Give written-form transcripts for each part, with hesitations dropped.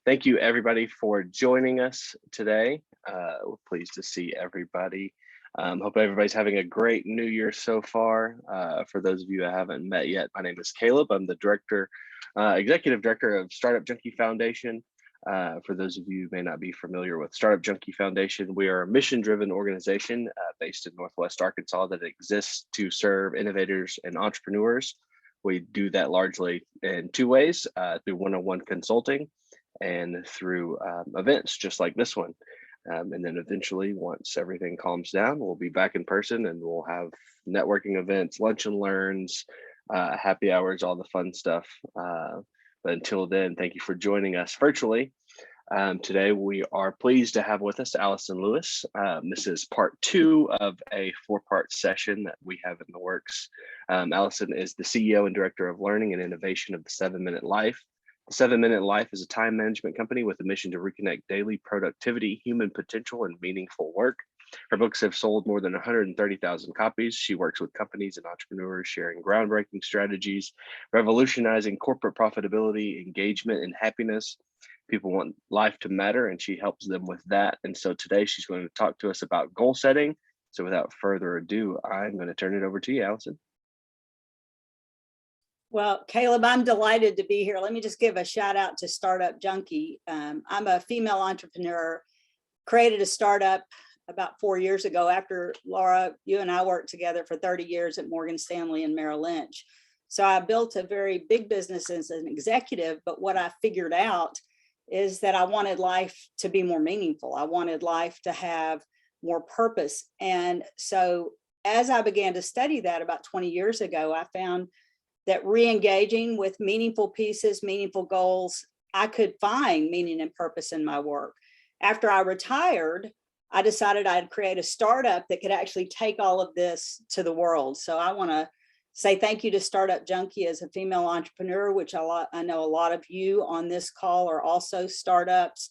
Thank you, everybody, for joining us today. We're pleased to see everybody. Hope everybody's having a great new year so far. For those of you I haven't met yet, my name is Caleb. I'm the executive director of Startup Junkie Foundation. For those of you who may not be familiar with Startup Junkie Foundation, we are a mission-driven organization based in Northwest Arkansas that exists to serve innovators and entrepreneurs. We do that largely in two ways, through one-on-one consulting and through events just like this one. And then eventually, once everything calms down, we'll be back in person and we'll have networking events, lunch and learns, happy hours, all the fun stuff. But until then, thank you for joining us virtually. Today, we are pleased to have with us Allison Lewis. This is part 2 of a 4-part session that we have in the works. Allison is the CEO and Director of Learning and Innovation of the 7-Minute Life. The 7-Minute Life is a time management company with a mission to reconnect daily productivity, human potential, and meaningful work. Her books have sold more than 130,000 copies. She works with companies and entrepreneurs sharing groundbreaking strategies, revolutionizing corporate profitability, engagement, and happiness. People want life to matter, and she helps them with that. And so today she's going to talk to us about goal setting. So without further ado, I'm going to turn it over to you, Allison. Well, Caleb, I'm delighted to be here. Let me just give a shout out to Startup Junkie. I'm a female entrepreneur, created a startup about 4 years ago after Laura, you and I worked together for 30 years at Morgan Stanley and Merrill Lynch. So I built a very big business as an executive, but what I figured out is that I wanted life to be more meaningful. I wanted life to have more purpose. And so as I began to study that about 20 years ago, I found that re-engaging with meaningful pieces, meaningful goals, I could find meaning and purpose in my work. After I retired, I decided I'd create a startup that could actually take all of this to the world. So I want to say thank you to Startup Junkie as a female entrepreneur, which I know a lot of you on this call are also startups.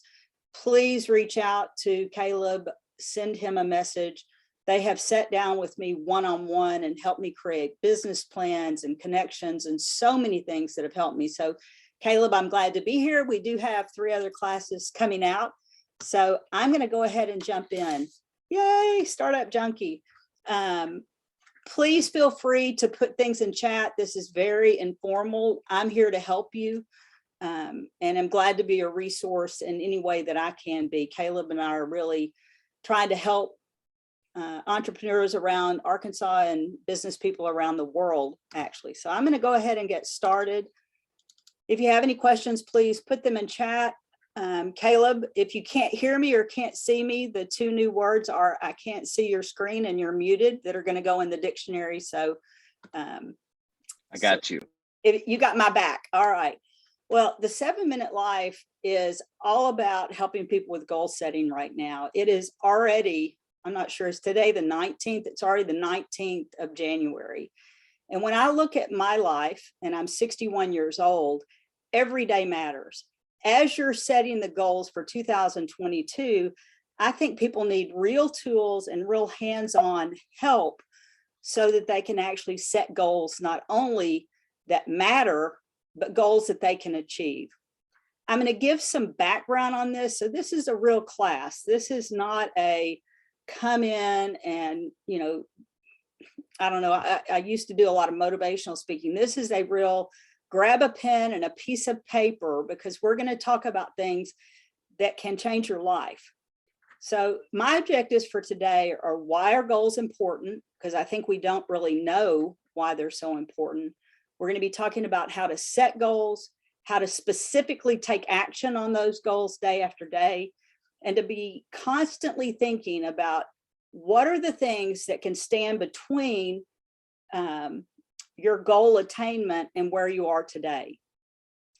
Please reach out to Caleb, send him a message. They have sat down with me one-on-one and helped me create business plans and connections and so many things that have helped me. So Caleb, I'm glad to be here. We do have 3 other classes coming out. So I'm going to go ahead and jump in. Yay, Startup Junkie. Please feel free to put things in chat. This is very informal. I'm here to help you. And I'm glad to be a resource in any way that I can be. Caleb and I are really trying to help entrepreneurs around Arkansas and business people around the world, actually. So I'm going to go ahead and get started. If you have any questions, please put them in chat. Caleb, if you can't hear me or can't see me, the 2 new words are I can't see your screen and you're muted that are going to go in the dictionary. So I got you. You got my back. All right. Well, the 7-Minute Life is all about helping people with goal setting right now. It is already, I'm not sure, it's today the 19th. It's already the 19th of January. And when I look at my life, and I'm 61 years old, every day matters. As you're setting the goals for 2022, I think people need real tools and real hands-on help so that they can actually set goals not only that matter, but goals that they can achieve. I'm going to give some background on this. So this is a real class. This is not a come in and, I don't know, I used to do a lot of motivational speaking. This is a real grab a pen and a piece of paper because we're going to talk about things that can change your life. So my objectives for today are why are goals important? Because I think we don't really know why they're so important. We're going to be talking about how to set goals, how to specifically take action on those goals day after day, and to be constantly thinking about what are the things that can stand between your goal attainment and where you are today.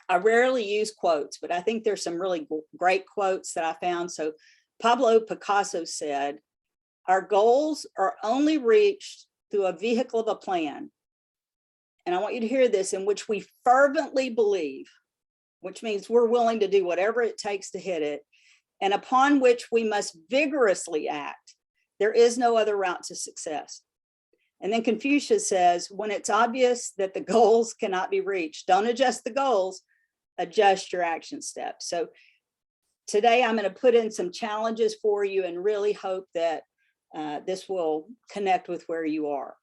I rarely use quotes, but I think there's some really great quotes that I found. So Pablo Picasso said, our goals are only reached through a vehicle of a plan. And I want you to hear this, in which we fervently believe, which means we're willing to do whatever it takes to hit it, and upon which we must vigorously act. There is no other route to success. And then Confucius says, when it's obvious that the goals cannot be reached, don't adjust the goals, adjust your action steps. So today I'm going to put in some challenges for you and really hope that this will connect with where you are.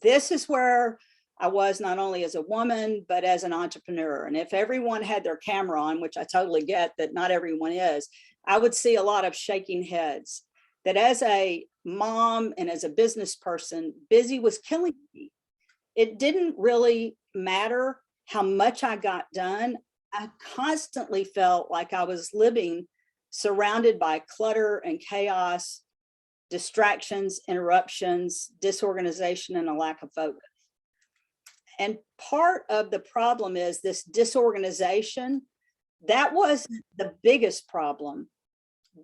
This is where I was not only as a woman, but as an entrepreneur. And if everyone had their camera on, which I totally get that not everyone is, I would see a lot of shaking heads. That as a mom and as a business person, busy was killing me. It didn't really matter how much I got done. I constantly felt like I was living surrounded by clutter and chaos, distractions, interruptions, disorganization, and a lack of focus. And part of the problem is this disorganization. That wasn't the biggest problem.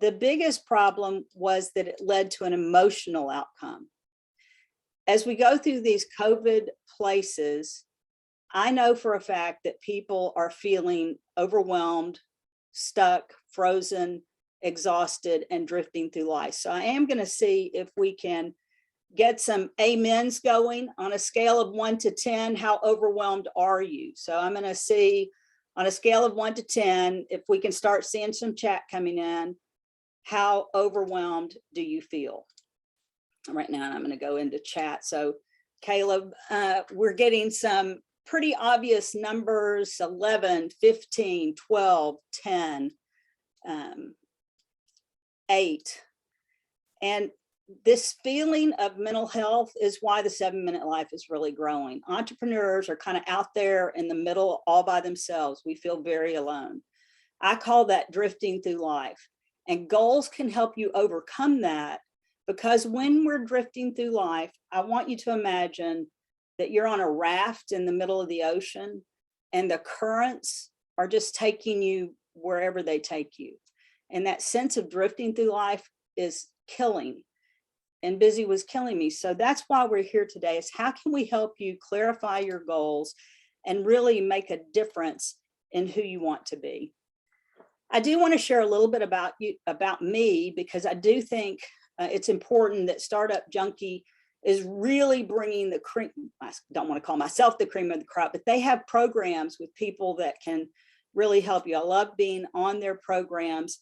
The biggest problem was that it led to an emotional outcome. As we go through these COVID places, I know for a fact that people are feeling overwhelmed, stuck, frozen, exhausted, and drifting through life. So I am going to see if we can get some amens going on a scale of 1 to 10. How overwhelmed are you? So I'm going to see on a scale of 1 to 10, if we can start seeing some chat coming in, how overwhelmed do you feel? Right now, and I'm going to go into chat. So Caleb, we're getting some pretty obvious numbers: 11, 15, 12, 10, 8. And this feeling of mental health is why the 7-minute life is really growing. Entrepreneurs are kind of out there in the middle all by themselves. We feel very alone. I call that drifting through life. And goals can help you overcome that, because when we're drifting through life, I want you to imagine that you're on a raft in the middle of the ocean and the currents are just taking you wherever they take you. And that sense of drifting through life is killing, and busy was killing me. So that's why we're here today, is how can we help you clarify your goals and really make a difference in who you want to be. I do want to share a little bit about me, because I do think it's important that Startup Junkie is really bringing the cream. I don't want to call myself the cream of the crop, but they have programs with people that can really help you. I love being on their programs.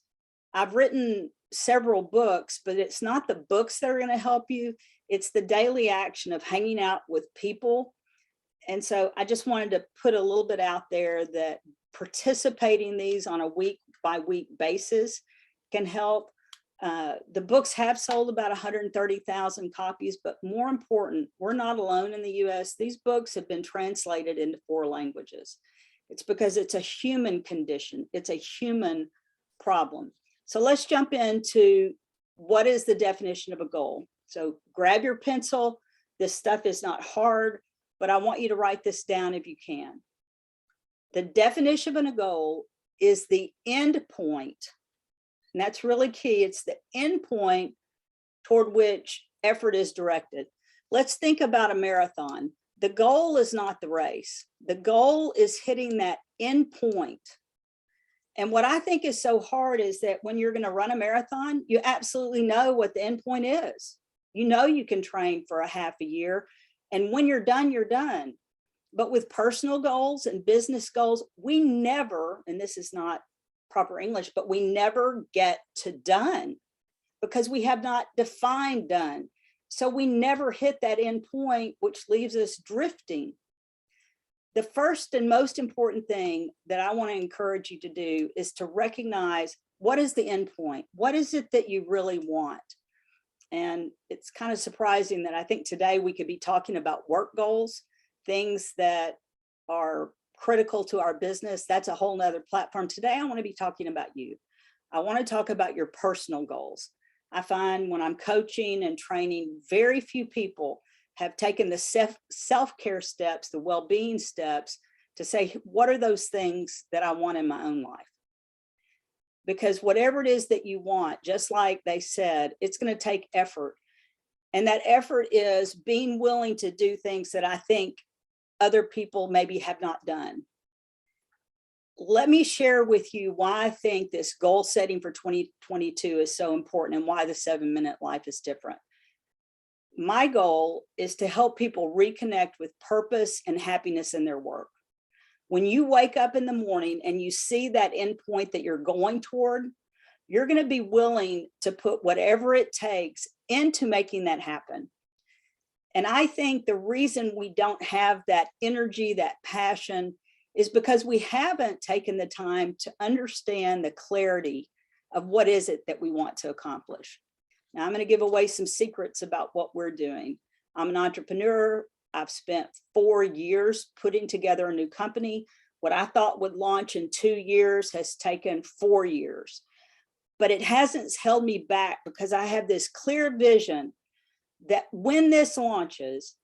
I've written several books, but it's not the books that are going to help you. It's the daily action of hanging out with people. And so I just wanted to put a little bit out there that participating in these on a week by week basis can help. The books have sold about 130,000 copies, but more important, we're not alone in the US. These books have been translated into 4 languages. It's because it's a human condition. It's a human problem. So let's jump into what is the definition of a goal. So grab your pencil. This stuff is not hard, but I want you to write this down if you can. The definition of a goal is the end point. And that's really key. It's the end point toward which effort is directed. Let's think about a marathon. The goal is not the race. The goal is hitting that end point. And what I think is so hard is that when you're going to run a marathon, you absolutely know what the end point is. You know you can train for a half a year, and when you're done, you're done. But with personal goals and business goals, we never, and this is not proper English, but we never get to done because we have not defined done. So we never hit that end point, which leaves us drifting. The first and most important thing that I want to encourage you to do is to recognize, what is the end point? What is it that you really want? And it's kind of surprising that I think today we could be talking about work goals, things that are critical to our business. That's a whole nother platform. Today, I want to be talking about you. I want to talk about your personal goals. I find when I'm coaching and training, very few people have taken the self-care steps, the well-being steps, to say, what are those things that I want in my own life? Because whatever it is that you want, just like they said, it's going to take effort. And that effort is being willing to do things that I think other people maybe have not done. Let me share with you why I think this goal setting for 2022 is so important and why the 7-minute life is different. My goal is to help people reconnect with purpose and happiness in their work. When you wake up in the morning and you see that end point that you're going toward, you're going to be willing to put whatever it takes into making that happen. And I think the reason we don't have that energy, that passion, is because we haven't taken the time to understand the clarity of what is it that we want to accomplish. Now, I'm going to give away some secrets about what we're doing. I'm an entrepreneur. I've spent 4 years putting together a new company. What I thought would launch in 2 years has taken 4 years. But it hasn't held me back because I have this clear vision that when this launches,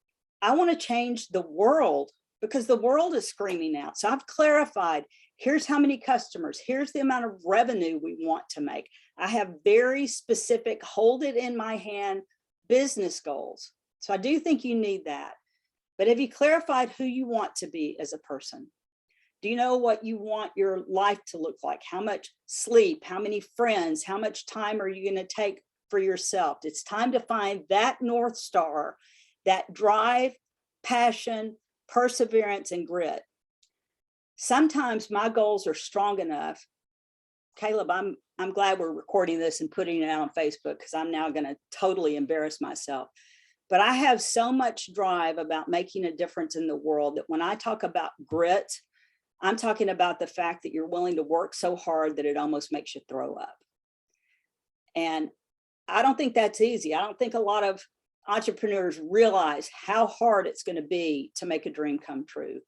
I want to change the world because the world is screaming out. So I've clarified, here's how many customers, here's the amount of revenue we want to make. I have very specific, hold it in my hand business goals. So I do think you need that. But have you clarified who you want to be as a person? Do you know what you want your life to look like? How much sleep, how many friends, how much time are you going to take for yourself? It's time to find that North Star, that drive, passion, perseverance, and grit. Sometimes my goals are strong enough. Caleb, I'm glad we're recording this and putting it out on Facebook because I'm now going to totally embarrass myself. But I have so much drive about making a difference in the world that when I talk about grit, I'm talking about the fact that you're willing to work so hard that it almost makes you throw up. And I don't think that's easy. I don't think a lot of entrepreneurs realize how hard it's going to be to make a dream come true.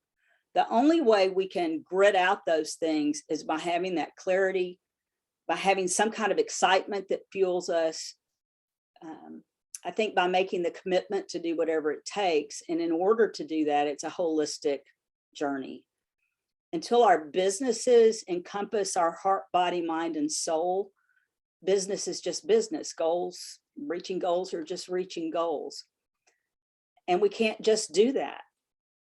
The only way we can grit out those things is by having that clarity, by having some kind of excitement that fuels us. I think by making the commitment to do whatever it takes. And in order to do that, it's a holistic journey. Until our businesses encompass our heart, body, mind, and soul, business is just business. Goals, reaching goals are just reaching goals. And we can't just do that.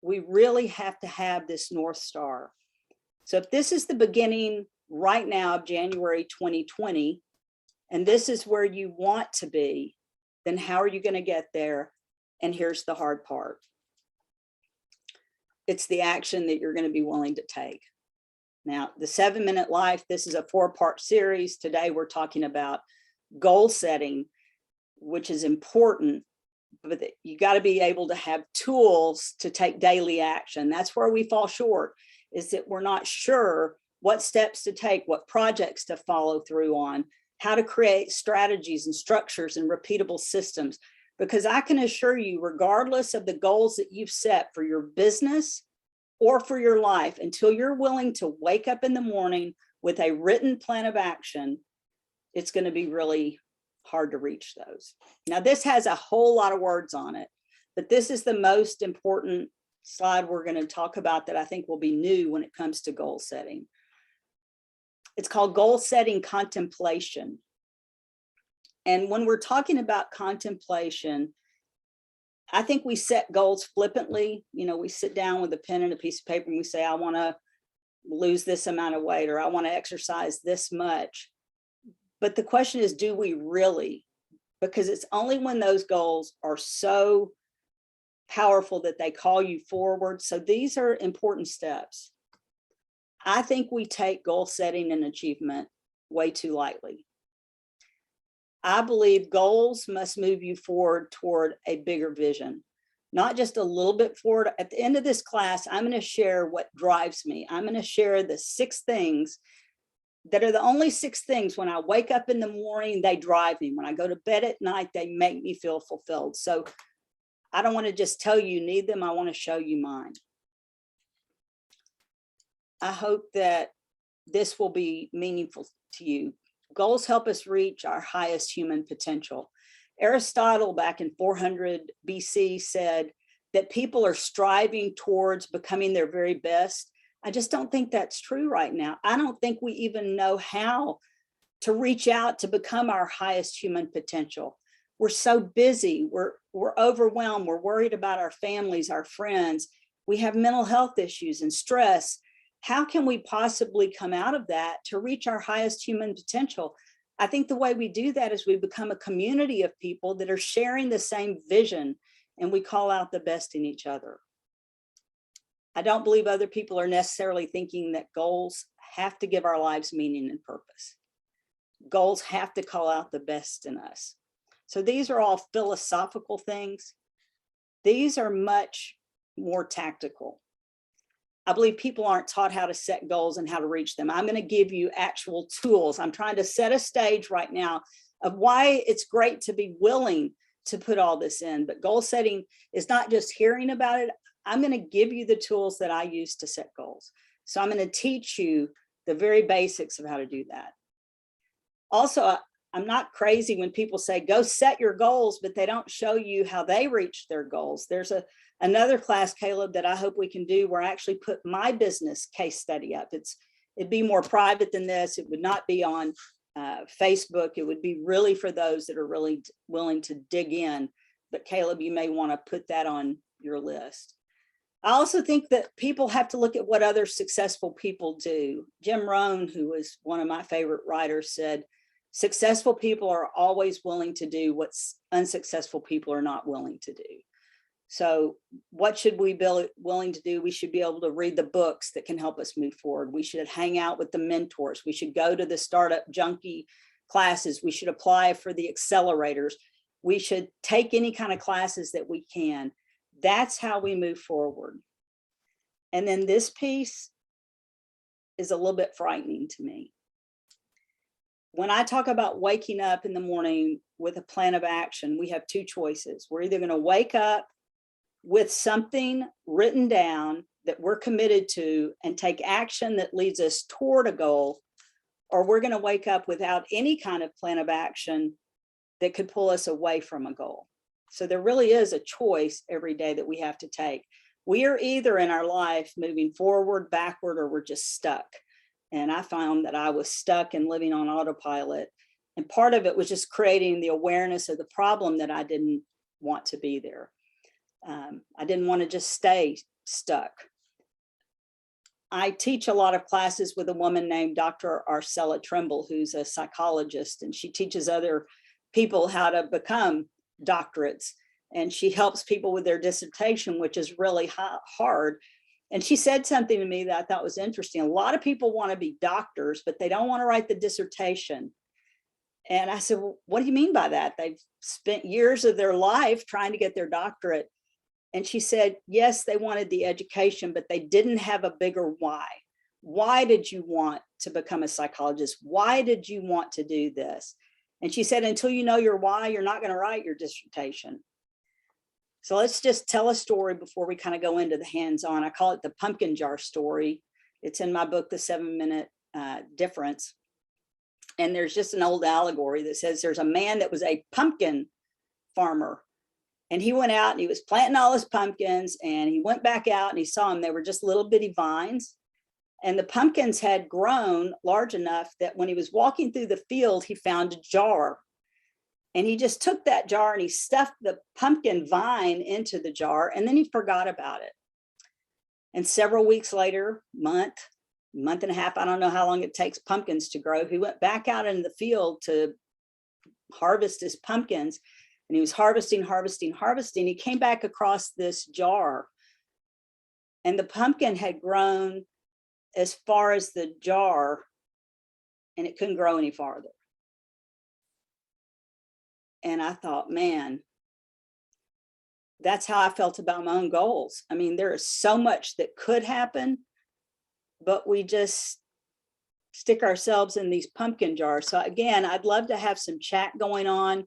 We really have to have this North Star. So if this is the beginning right now of January 2020, and this is where you want to be, then how are you going to get there? And here's the hard part. It's the action that you're going to be willing to take. Now, the 7-Minute Life, this is a 4-part series. Today, we're talking about goal setting, which is important, but you got to be able to have tools to take daily action. That's where we fall short, is that we're not sure what steps to take, what projects to follow through on, how to create strategies and structures and repeatable systems. Because I can assure you, regardless of the goals that you've set for your business or for your life, until you're willing to wake up in the morning with a written plan of action, it's going to be really hard to reach those. Now, this has a whole lot of words on it, but this is the most important slide we're going to talk about that I think will be new when it comes to goal setting. It's called goal setting contemplation. And when we're talking about contemplation, I think we set goals flippantly. You know, we sit down with a pen and a piece of paper and we say, I want to lose this amount of weight, or I want to exercise this much. But the question is, do we really? Because it's only when those goals are so powerful that they call you forward. So these are important steps. I think we take goal setting and achievement way too lightly. I believe goals must move you forward toward a bigger vision, not just a little bit forward. At the end of this class, I'm going to share what drives me. I'm going to share the 6 things that are the only 6 things. When I wake up in the morning, they drive me. When I go to bed at night, they make me feel fulfilled. So I don't want to just tell you you need them. I want to show you mine. I hope that this will be meaningful to you. Goals help us reach our highest human potential. Aristotle, back in 400 BC, said that people are striving towards becoming their very best. I just don't think that's true right now. I don't think we even know how to reach out to become our highest human potential. We're so busy. We're overwhelmed. We're worried about our families, our friends. We have mental health issues and stress. How can we possibly come out of that to reach our highest human potential? I think the way we do that is we become a community of people that are sharing the same vision, and we call out the best in each other. I don't believe other people are necessarily thinking that goals have to give our lives meaning and purpose. Goals have to call out the best in us. So these are all philosophical things. These are much more tactical. I believe people aren't taught how to set goals and how to reach them. I'm going to give you actual tools. I'm trying to set a stage right now of why it's great to be willing to put all this in. But goal setting is not just hearing about it. I'm going to give you the tools that I use to set goals. So I'm going to teach you the very basics of how to do that. Also, I'm not crazy when people say, go set your goals, but they don't show you how they reach their goals. There's another class, Caleb, that I hope we can do where I actually put my business case study up. It'd be more private than this. It would not be on Facebook. It would be really for those that are really willing to dig in. But Caleb, you may want to put that on your list. I also think that people have to look at what other successful people do. Jim Rohn, who was one of my favorite writers, said, successful people are always willing to do what unsuccessful people are not willing to do. So what should we be willing to do? We should be able to read the books that can help us move forward. We should hang out with the mentors. We should go to the startup junkie classes. We should apply for the accelerators. We should take any kind of classes that we can. That's how we move forward. And then this piece is a little bit frightening to me. When I talk about waking up in the morning with a plan of action, we have two choices. We're either going to wake up with something written down that we're committed to and take action that leads us toward a goal, or we're going to wake up without any kind of plan of action that could pull us away from a goal. So there really is a choice every day that we have to take. We are either in our life moving forward, backward, or we're just stuck. And I found that I was stuck and living on autopilot. And part of it was just creating the awareness of the problem that I didn't want to be there. I didn't want to just stay stuck. I teach a lot of classes with a woman named Dr. Arcella Trimble, who's a psychologist, and she teaches other people how to become doctorates. And she helps people with their dissertation, which is really hard. And she said something to me that I thought was interesting. A lot of people want to be doctors, but they don't want to write the dissertation. And I said, well, what do you mean by that? They've spent years of their life trying to get their doctorate. And she said, yes, they wanted the education, but they didn't have a bigger why. Why did you want to become a psychologist? Why did you want to do this? And she said, until you know your why, you're not going to write your dissertation. So let's just tell a story before we kind of go into the hands-on. I call it the pumpkin jar story. It's in my book, The 7-Minute Difference. And there's just an old allegory that says there's a man that was a pumpkin farmer. And he went out and he was planting all his pumpkins, and he went back out and he saw them. They were just little bitty vines. And the pumpkins had grown large enough that when he was walking through the field, he found a jar. And he just took that jar and he stuffed the pumpkin vine into the jar, and then he forgot about it. And several weeks later, month and a half, I don't know how long it takes pumpkins to grow, he went back out in the field to harvest his pumpkins. And he was harvesting. He came back across this jar, and the pumpkin had grown as far as the jar, and it couldn't grow any farther. And I thought, man, that's how I felt about my own goals. I mean, there is so much that could happen, but we just stick ourselves in these pumpkin jars. So again, I'd love to have some chat going on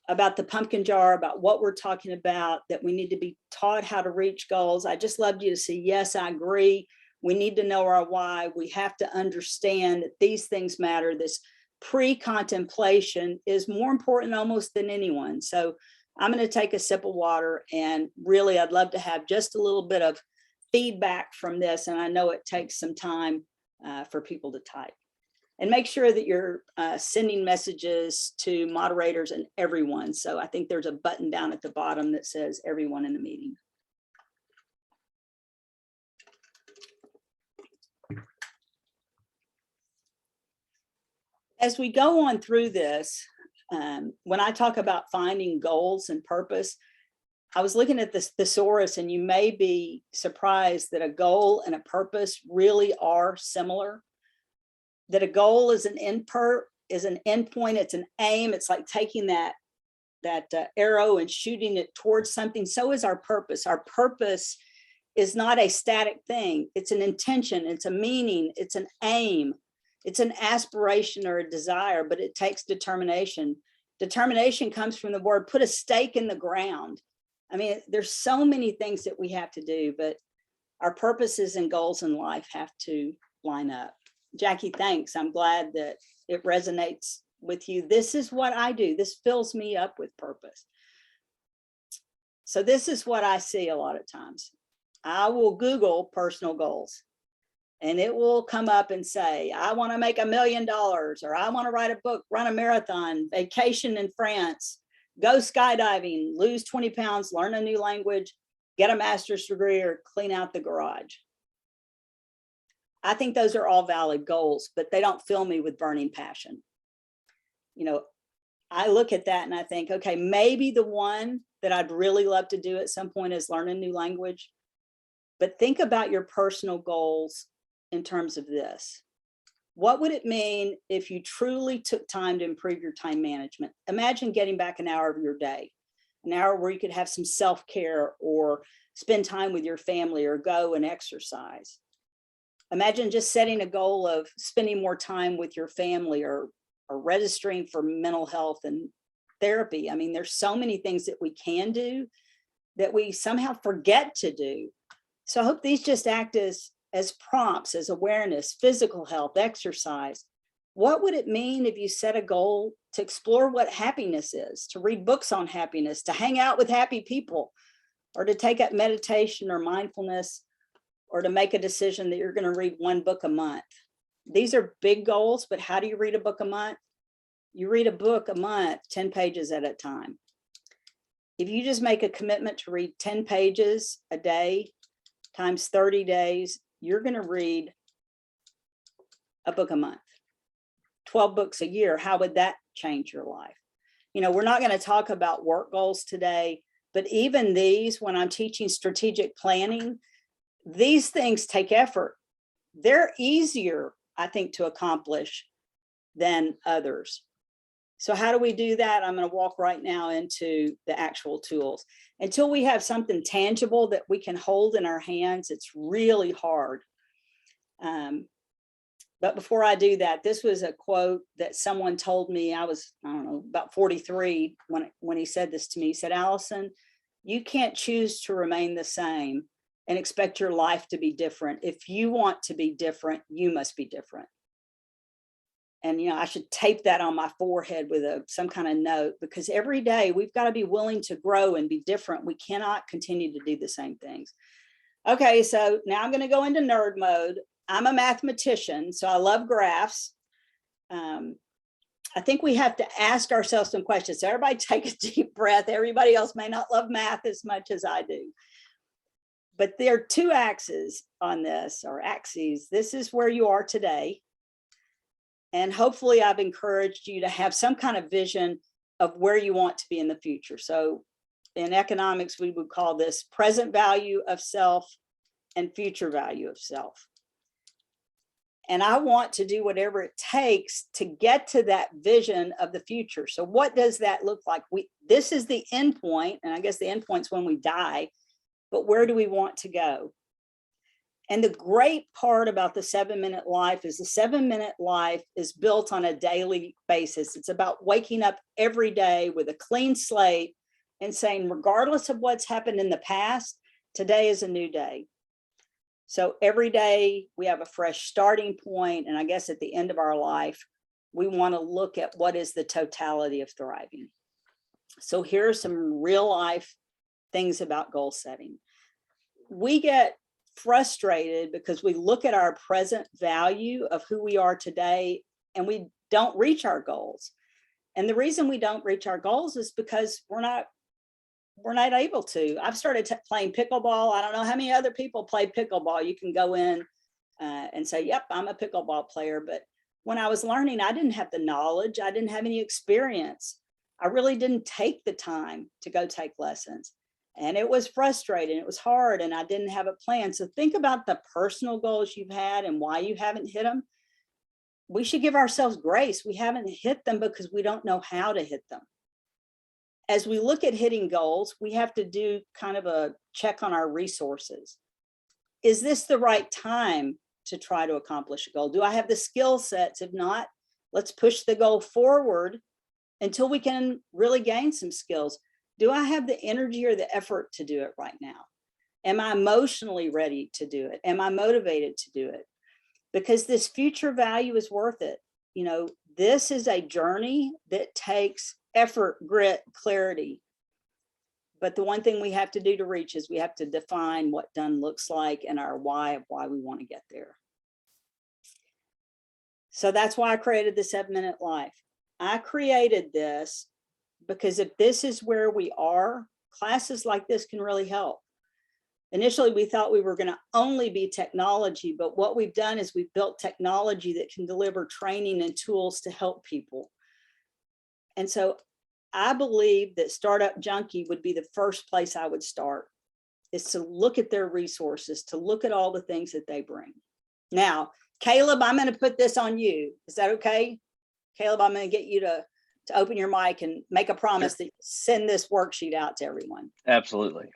about the pumpkin jar, about what we're talking about, that we need to be taught how to reach goals. I just loved you to say, yes, I agree. We need to know our why. We have to understand that these things matter. This pre-contemplation is more important almost than anyone. So I'm going to take a sip of water, and really, I'd love to have just a little bit of feedback from this. And I know it takes some time for people to type. And make sure that you're sending messages to moderators and everyone. So I think there's a button down at the bottom that says everyone in the meeting. As we go on through this, when I talk about finding goals and purpose, I was looking at this thesaurus, and you may be surprised that a goal and a purpose really are similar. That a goal is an endpoint, it's an aim. It's like taking that arrow and shooting it towards something. So is our purpose. Our purpose is not a static thing. It's an intention, it's a meaning, it's an aim, it's an aspiration or a desire, but it takes determination. Determination comes from the word put a stake in the ground. I mean, there's so many things that we have to do, but our purposes and goals in life have to line up. Jackie, thanks. I'm glad that it resonates with you. This is what I do. This fills me up with purpose. So this is what I see a lot of times. I will Google personal goals, and it will come up and say, I want to make $1 million, or I want to write a book, run a marathon, vacation in France, go skydiving, lose 20 pounds, learn a new language, get a master's degree, or clean out the garage. I think those are all valid goals, but they don't fill me with burning passion. You know, I look at that and I think, okay, maybe the one that I'd really love to do at some point is learn a new language. But think about your personal goals in terms of this. What would it mean if you truly took time to improve your time management? Imagine getting back an hour of your day, an hour where you could have some self-care or spend time with your family or go and exercise. Imagine just setting a goal of spending more time with your family or registering for mental health and therapy. I mean, there's so many things that we can do that we somehow forget to do. So I hope these just act as prompts, as awareness, physical health, exercise. What would it mean if you set a goal to explore what happiness is, to read books on happiness, to hang out with happy people, or to take up meditation or mindfulness, or to make a decision that you're going to read one book a month? These are big goals, but how do you read a book a month? You read a book a month, 10 pages at a time. If you just make a commitment to read 10 pages a day times 30 days, you're going to read a book a month, 12 books a year. How would that change your life? You know, we're not going to talk about work goals today, but even these, when I'm teaching strategic planning, these things take effort. They're easier, I think, to accomplish than others. So how do we do that? I'm going to walk right now into the actual tools. Until we have something tangible that we can hold in our hands, it's really hard. But before I do that, this was a quote that someone told me. I don't know, about 43 when he said this to me. He said, Allison, you can't choose to remain the same and expect your life to be different. If you want to be different, you must be different. And, you know, I should tape that on my forehead with some kind of note, because every day we've got to be willing to grow and be different. We cannot continue to do the same things. Okay, so now I'm going to go into nerd mode. I'm a mathematician, so I love graphs. I think we have to ask ourselves some questions. So everybody take a deep breath. Everybody else may not love math as much as I do. But there are two axes on this, or axes. This is where you are today. And hopefully I've encouraged you to have some kind of vision of where you want to be in the future. So in economics, we would call this present value of self and future value of self. And I want to do whatever it takes to get to that vision of the future. So what does that look like? This is the end point, and I guess the end point's when we die, but where do we want to go? And the great part about the 7-minute life is the 7-minute life is built on a daily basis. It's about waking up every day with a clean slate and saying, regardless of what's happened in the past, today is a new day. So every day we have a fresh starting point. And I guess at the end of our life, we want to look at what is the totality of thriving. So here are some real life things about goal setting. We get frustrated because we look at our present value of who we are today and we don't reach our goals. And the reason we don't reach our goals is because we're not able to. I've started playing pickleball. I don't know how many other people play pickleball. You can go in and say, yep, I'm a pickleball player. But when I was learning, I didn't have the knowledge. I didn't have any experience. I really didn't take the time to go take lessons. And it was frustrating. It was hard, and I didn't have a plan. So think about the personal goals you've had and why you haven't hit them. We should give ourselves grace. We haven't hit them because we don't know how to hit them. As we look at hitting goals, we have to do kind of a check on our resources. Is this the right time to try to accomplish a goal? Do I have the skill sets? If not, let's push the goal forward until we can really gain some skills. Do I have the energy or the effort to do it right now? Am I emotionally ready to do it? Am I motivated to do it? Because this future value is worth it. You know, this is a journey that takes effort, grit, clarity. But the one thing we have to do to reach is we have to define what done looks like and our why of why we want to get there. So that's why I created the 7-Minute Life. I created this because if this is where we are, classes like this can really help. Initially, we thought we were going to only be technology, but what we've done is we've built technology that can deliver training and tools to help people. And so I believe that Startup Junkie would be the first place I would start, is to look at their resources, to look at all the things that they bring. Now, Caleb, I'm going to put this on you. Is that okay? Caleb, I'm going to get you to open your mic and make a promise that you send this worksheet out to everyone. Absolutely.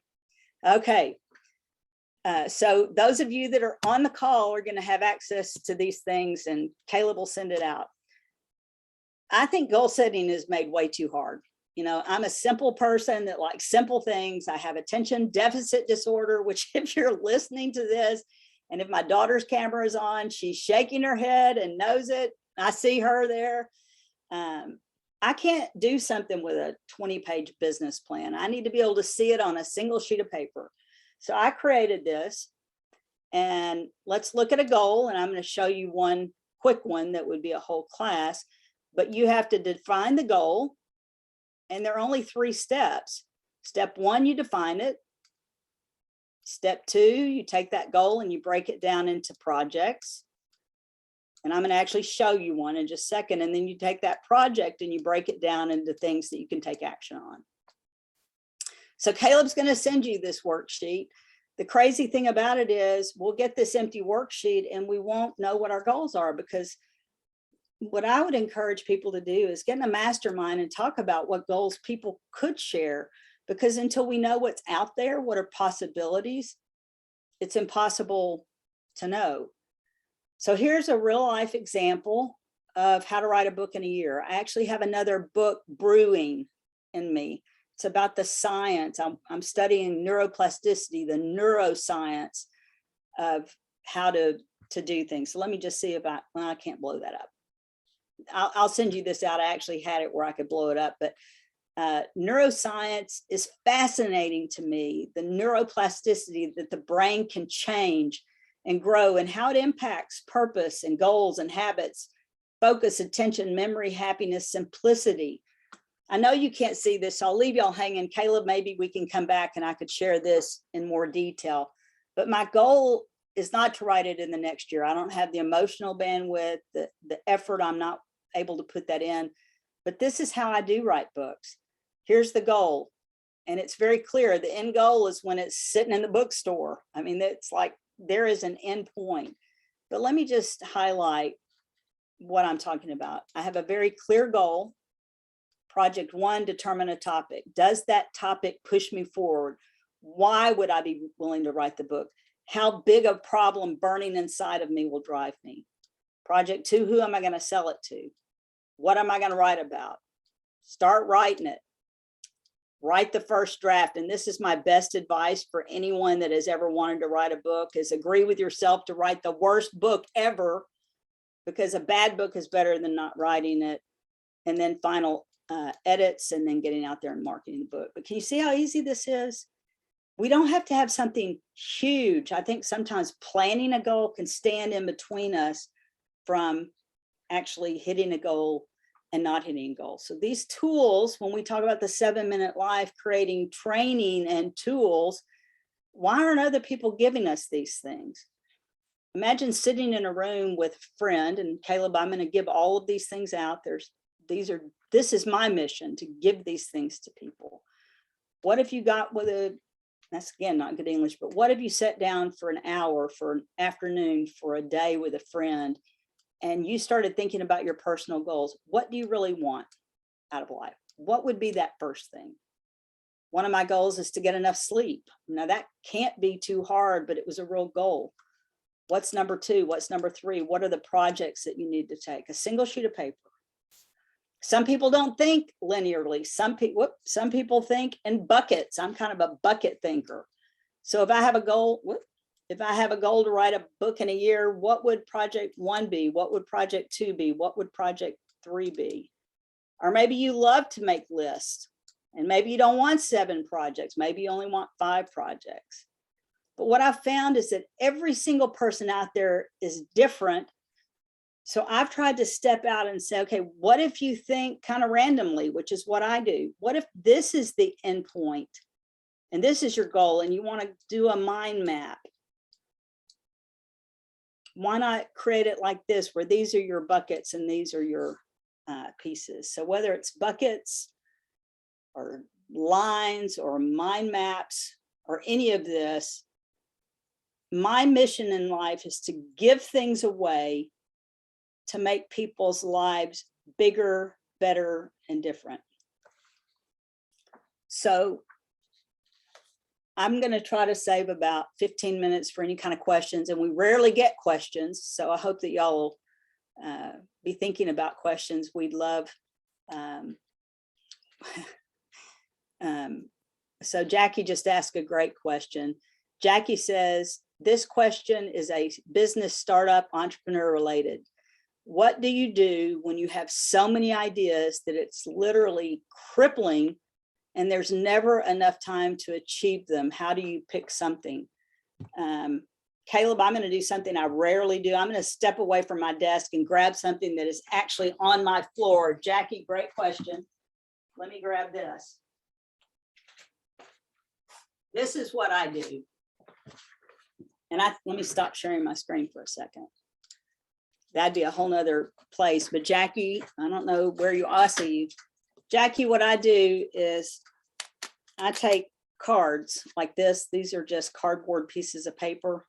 Okay. So those of you that are on the call are going to have access to these things, and Caleb will send it out. I think goal setting is made way too hard. You know, I'm a simple person that likes simple things. I have attention deficit disorder, which if you're listening to this, and if my daughter's camera is on, she's shaking her head and knows it. I see her there. I can't do something with a 20-page business plan. I need to be able to see it on a single sheet of paper. So I created this, and let's look at a goal. And I'm going to show you one quick one that would be a whole class, but you have to define the goal. And there are only 3 steps. Step 1, you define it. Step 2, you take that goal and you break it down into projects. And I'm going to actually show you one in just a second. And then you take that project and you break it down into things that you can take action on. So Caleb's going to send you this worksheet. The crazy thing about it is we'll get this empty worksheet and we won't know what our goals are, because what I would encourage people to do is get in a mastermind and talk about what goals people could share, because until we know what's out there, what are possibilities, it's impossible to know. So here's a real life example of how to write a book in a year. I actually have another book brewing in me. It's about the science. I'm studying neuroplasticity, the neuroscience of how to do things. So let me just see about, well, I can't blow that up. I'll send you this out. I actually had it where I could blow it up, but neuroscience is fascinating to me. The neuroplasticity that the brain can change and grow, and how it impacts purpose and goals and habits, focus, attention, memory, happiness, simplicity. I know you can't see this, so I'll leave y'all hanging. Caleb, maybe we can come back and I could share this in more detail. But my goal is not to write it in the next year. I don't have the emotional bandwidth, the effort. I'm not able to put that in. But this is how I do write books. Here's the goal. And it's very clear. The end goal is when it's sitting in the bookstore. I mean, it's like there is an end point. But let me just highlight what I'm talking about. I have a very clear goal. Project 1, determine a topic. Does that topic push me forward? Why would I be willing to write the book? How big a problem burning inside of me will drive me? Project 2, who am I going to sell it to? What am I going to write about? Start writing it. Write the first draft. And this is my best advice for anyone that has ever wanted to write a book, is agree with yourself to write the worst book ever, because a bad book is better than not writing it. And then final edits, and then getting out there and marketing the book. But can you see how easy this is? We don't have to have something huge. I think sometimes planning a goal can stand in between us from actually hitting a goal and not hitting a goal. So these tools, when we talk about the 7-Minute Life, creating training and tools, why aren't other people giving us these things? Imagine sitting in a room with a friend, and Caleb, I'm going to give all of these things out. This is my mission, to give these things to people. What if you got with that's again, not good English, but what if you sat down for an hour, for an afternoon, for a day with a friend, and you started thinking about your personal goals? What do you really want out of life? What would be that first thing? One of my goals is to get enough sleep. Now that can't be too hard, but it was a real goal. What's number two? What's number three? What are the projects that you need to take? A single sheet of paper. Some people don't think linearly. Some people think in buckets. I'm kind of a bucket thinker. So if I have a goal, to write a book in a year, what would project one be? What would project two be? What would project three be? Or maybe you love to make lists, and maybe you don't want 7 projects. Maybe you only want 5 projects. But what I've found is that every single person out there is different. So I've tried to step out and say, okay, what if you think kind of randomly, which is what I do? What if this is the end point and this is your goal and you want to do a mind map? Why not create it like this, where these are your buckets and these are your pieces? So whether it's buckets or lines or mind maps or any of this, my mission in life is to give things away to make people's lives bigger, better, and different. So I'm going to try to save about 15 minutes for any kind of questions, and we rarely get questions. So I hope that y'all will be thinking about questions. We'd love. So Jackie just asked a great question. Jackie says, this question is a business startup entrepreneur related. What do you do when you have so many ideas that it's literally crippling and there's never enough time to achieve them? How do you pick something? Caleb, I'm going to do something I rarely do. I'm going to step away from my desk and grab something that is actually on my floor. Jackie, great question. Let me grab this. This is what I do. And let me stop sharing my screen for a second. That'd be a whole nother place. But Jackie, I don't know where you are. I see you. Jackie, what I do is I take cards like this. These are just cardboard pieces of paper.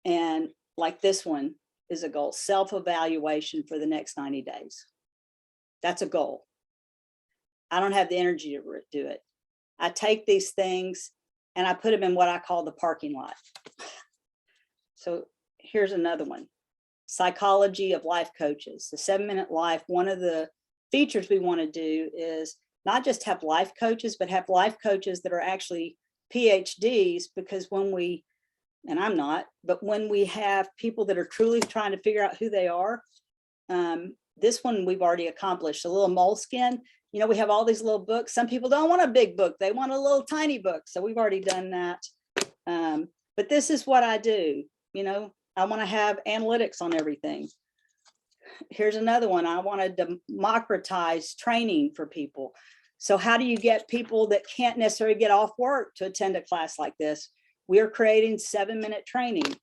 And like this one is a goal, self-evaluation for the next 90 days. That's a goal. I don't have the energy to do it. I take these things and I put them in what I call the parking lot. So here's another one. Psychology of life coaches, the 7-minute life. One of the features we want to do is not just have life coaches, but have life coaches that are actually PhDs, because when we, and I'm not, but when we have people that are truly trying to figure out who they are, this one we've already accomplished. A little moleskin, you know, we have all these little books. Some people don't want a big book. They want a little tiny book. So we've already done that. But this is what I do. You know, I want to have analytics on everything. Here's another one. I want to democratize training for people. So how do you get people that can't necessarily get off work to attend a class like this? We are creating 7-minute training.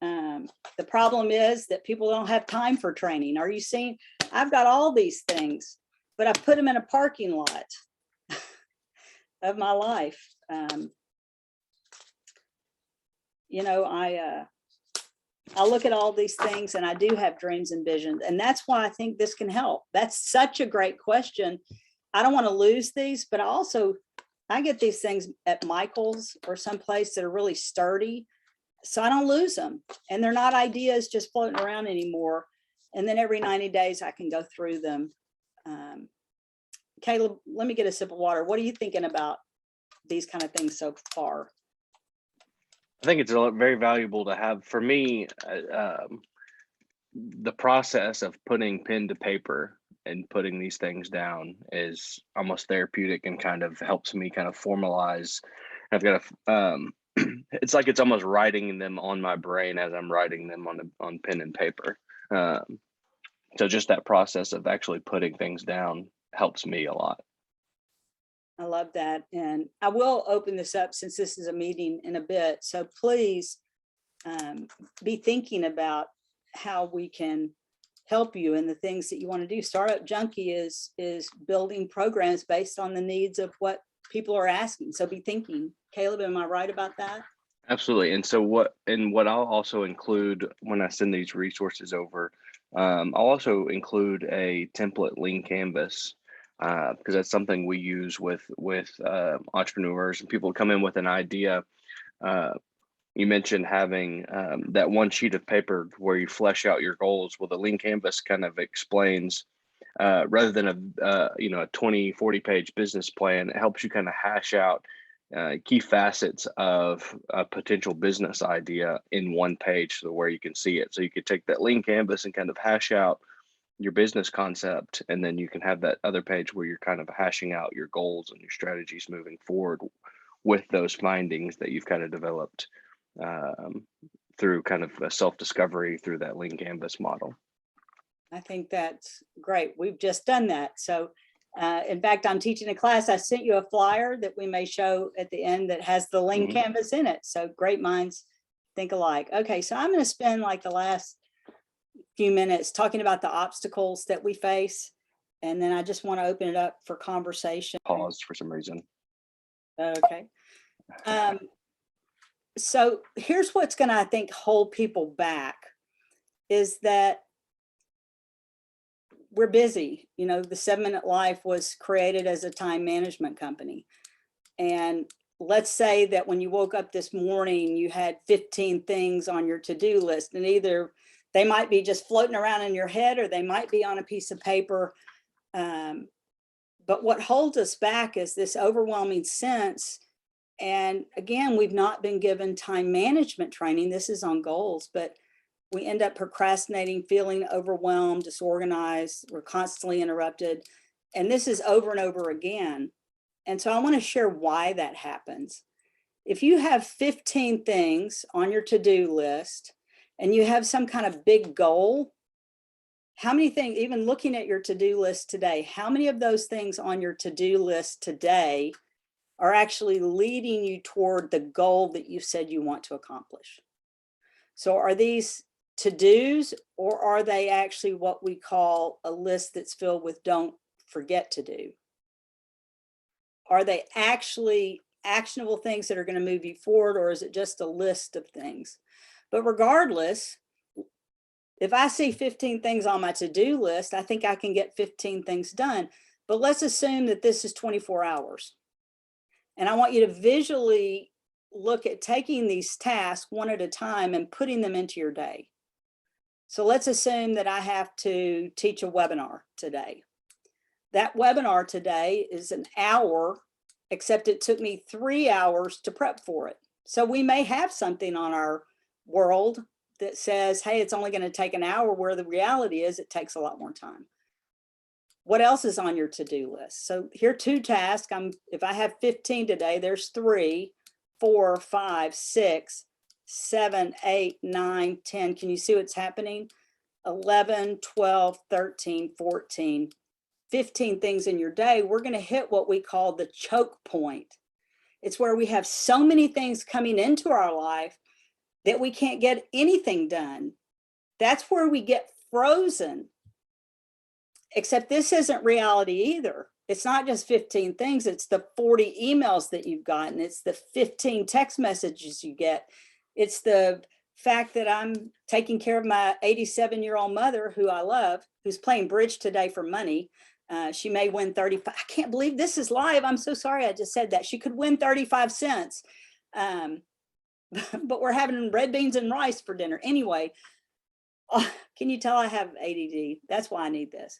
The problem is that people don't have time for training. Are you seeing? I've got all these things, but I put them in a parking lot of my life. You know, I look at all these things and I do have dreams and visions. And that's why I think this can help. That's such a great question. I don't want to lose these, but I get these things at Michael's or someplace that are really sturdy. So I don't lose them. And they're not ideas just floating around anymore. And then every 90 days I can go through them. Caleb, let me get a sip of water. What are you thinking about these kind of things so far? I think it's very valuable to have, for me, the process of putting pen to paper and putting these things down is almost therapeutic and kind of helps me kind of formalize. I've got it's like it's almost writing them on my brain as I'm writing them on pen and paper. So just that process of actually putting things down helps me a lot. I love that. And I will open this up since this is a meeting in a bit. So please be thinking about how we can help you in the things that you want to do. Startup Junkie is building programs based on the needs of what people are asking. So be thinking. Caleb, am I right about that? Absolutely. And so what I'll also include when I send these resources over, I'll also include a template lean canvas, because that's something we use with entrepreneurs and people come in with an idea. You mentioned having that one sheet of paper where you flesh out your goals. Well, the lean canvas kind of explains, rather than a 20-40 page business plan, it helps you kind of hash out key facets of a potential business idea in one page, so where you can see it. So you could take that lean canvas and kind of hash out your business concept, and then you can have that other page where you're kind of hashing out your goals and your strategies moving forward with those findings that you've kind of developed through kind of a self-discovery through that lean canvas model. I think that's great. We've just done that. So in fact, I'm teaching a class. I sent you a flyer that we may show at the end that has the lean canvas in it. So great minds think alike. Okay, so I'm going to spend like the last few minutes talking about the obstacles that we face. And then I just want to open it up for conversation. Paused for some reason. Okay. So here's what's going to, I think, hold people back is that we're busy. You know, the 7 Minute Life was created as a time management company. And let's say that when you woke up this morning, you had 15 things on your to-do list, and either they might be just floating around in your head or they might be on a piece of paper. But what holds us back is this overwhelming sense. And again, we've not been given time management training. This is on goals, but we end up procrastinating, feeling overwhelmed, disorganized. We're constantly interrupted. And this is over and over again. And so I want to share why that happens. If you have 15 things on your to-do list and you have some kind of big goal, how many things, even looking at your to-do list today, how many of those things on your to-do list today are actually leading you toward the goal that you said you want to accomplish? So are these to-dos, or are they actually what we call a list that's filled with don't forget to do? Are they actually actionable things that are going to move you forward, or is it just a list of things? But regardless, if I see 15 things on my to-do list, I think I can get 15 things done. But let's assume that this is 24 hours. And I want you to visually look at taking these tasks one at a time and putting them into your day. So let's assume that I have to teach a webinar today. That webinar today is an hour, except it took me 3 hours to prep for it. So we may have something on our world that says, hey, it's only going to take an hour, where the reality is it takes a lot more time. What else is on your to-do list? So here are 2 tasks. If I have 15 today, there's 3, 4, 5, 6, 7, 8, 9, 10. Can you see what's happening? 11, 12, 13, 14, 15 things in your day. We're going to hit what we call the choke point. It's where we have so many things coming into our life that we can't get anything done. That's where we get frozen. Except this isn't reality either. It's not just 15 things. It's the 40 emails that you've gotten. It's the 15 text messages you get. It's the fact that I'm taking care of my 87-year-old mother, who I love, who's playing bridge today for money. She may win 35. I can't believe this is live. I'm so sorry I just said that. She could win 35 cents. But we're having red beans and rice for dinner. Anyway, can you tell I have ADD? That's why I need this.